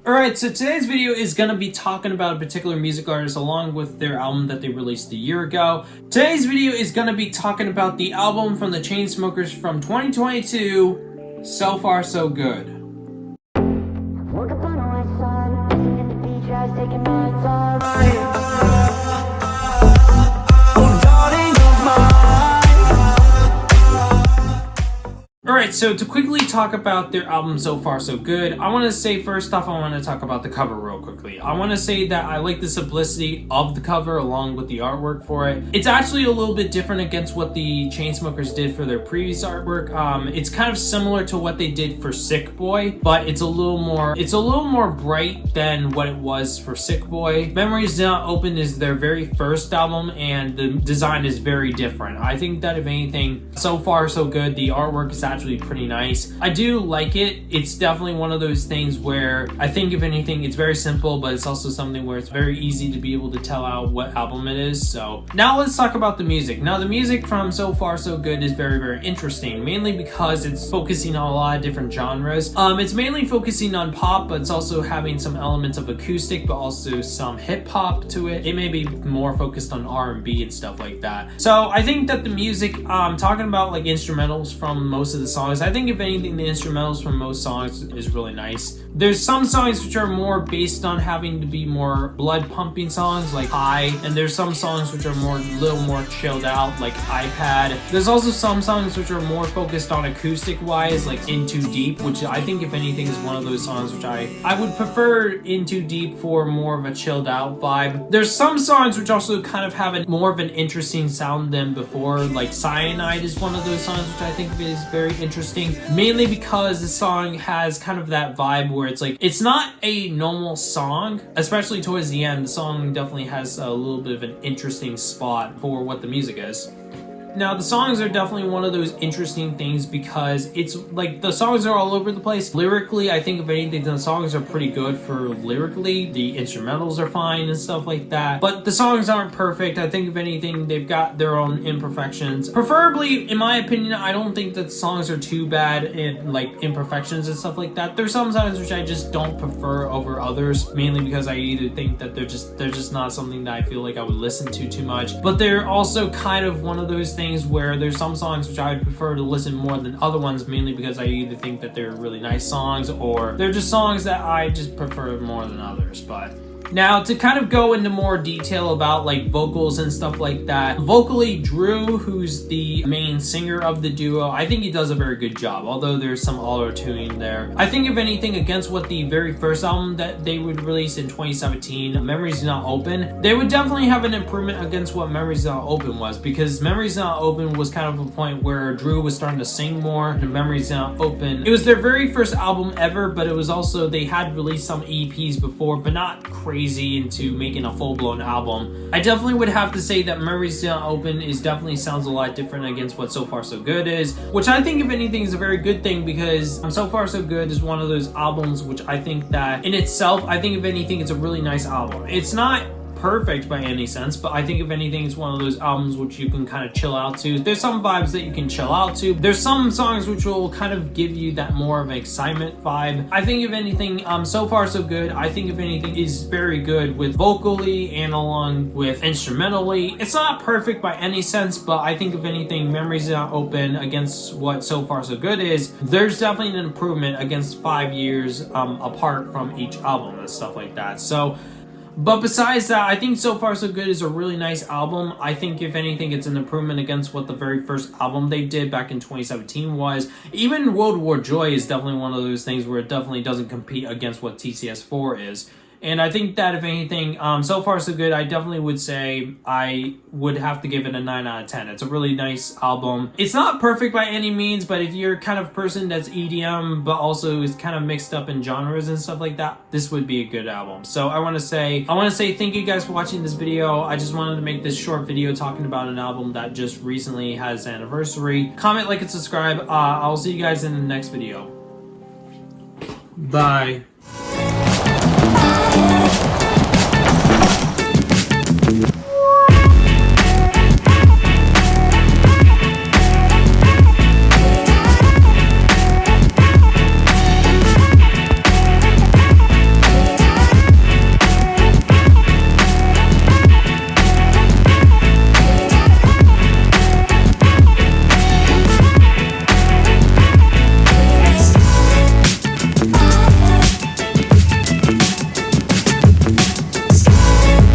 Alright, so today's video is going to be talking about a particular music artist along with their album that they released a year ago. Today's video is going to be talking about the album from the Chainsmokers from 2022, So Far So Good. Woke up on the west side, sitting at the beach, I was taking my time. Alright, so to quickly talk about their album So Far So Good, I want to say first off, I want to talk about the cover real quickly. I want to say that I like the simplicity of the cover along with the artwork for it. It's actually a little bit different against what the Chainsmokers did for their previous artwork. It's kind of similar to what they did for Sick Boy, but it's a little more bright than what it was for Sick Boy. Memories Not Open is their very first album, and the design is very different. I think that if anything, So Far So Good, the artwork is actually pretty nice. I do like it. It's definitely one of those things where I think if anything it's very simple, but it's also something where it's very easy to be able to tell out what album it is. So now let's talk about the music. Now the music from So Far So Good is very, very interesting, mainly because it's focusing on a lot of different genres. It's mainly focusing on pop, but it's also having some elements of acoustic, but also some hip hop to it. It may be more focused on R&B and stuff like that. So I think that the music, talking about like instrumentals from most of the songs, I think if anything the instrumentals from most songs is really nice. There's some songs which are more based on having to be more blood pumping songs like High, and there's some songs which are a little more chilled out like iPad. There's also some songs which are more focused on acoustic wise like In Too Deep, which I think if anything is one of those songs which I would prefer In Too Deep for more of a chilled out vibe. There's some songs which also kind of have more of an interesting sound than before, like Cyanide is one of those songs which I think is very interesting, mainly because the song has kind of that vibe where it's like, it's not a normal song, especially towards the end. The song definitely has a little bit of an interesting spot for what the music is. Now, the songs are definitely one of those interesting things because it's like the songs are all over the place. Lyrically, I think if anything, the songs are pretty good for lyrically. The instrumentals are fine and stuff like that. But the songs aren't perfect. I think if anything, they've got their own imperfections. Preferably, in my opinion, I don't think that songs are too bad in like imperfections and stuff like that. There's some songs which I just don't prefer over others, mainly because I either think that they're just not something that I feel like I would listen to too much. But they're also kind of one of those things where there's some songs which I would prefer to listen more than other ones, mainly because I either think that they're really nice songs or they're just songs that I just prefer more than others. But now, to kind of go into more detail about like vocals and stuff like that, vocally Drew, who's the main singer of the duo, I think he does a very good job, although there's some auto-tuning there. I think if anything, against what the very first album that they would release in 2017, Memories Not Open, they would definitely have an improvement against what Memories Not Open was, because Memories Not Open was kind of a point where Drew was starting to sing more, and Memories Not Open, it was their very first album ever, but it was also, they had released some EPs before, but not crazy into making a full-blown album. I definitely would have to say that Memories Not Open definitely sounds a lot different against what So Far So Good is, which I think if anything is a very good thing, because So Far So Good is one of those albums which I think that in itself, I think if anything it's a really nice album. It's not perfect by any sense, but I think if anything it's one of those albums which you can kind of chill out to. There's some vibes that you can chill out to. There's some songs which will kind of give you that more of an excitement vibe. I think if anything, So Far So Good, I think if anything is very good with vocally and along with instrumentally. It's not perfect by any sense, but I think if anything, Memories Not Open against what So Far So Good is, there's definitely an improvement against 5 years apart from each album and stuff like that. So but besides that, I think So Far So Good is a really nice album. I think if anything, it's an improvement against what the very first album they did back in 2017 was. Even World War Joy is definitely one of those things where it definitely doesn't compete against what TCS4 is. And I think that if anything, So Far So Good, I definitely would say I would have to give it a 9 out of 10. It's a really nice album. It's not perfect by any means, but if you're kind of person that's EDM, but also is kind of mixed up in genres and stuff like that, this would be a good album. So I want to say thank you guys for watching this video. I just wanted to make this short video talking about an album that just recently has an anniversary. Comment, like, and subscribe. I'll see you guys in the next video. Bye.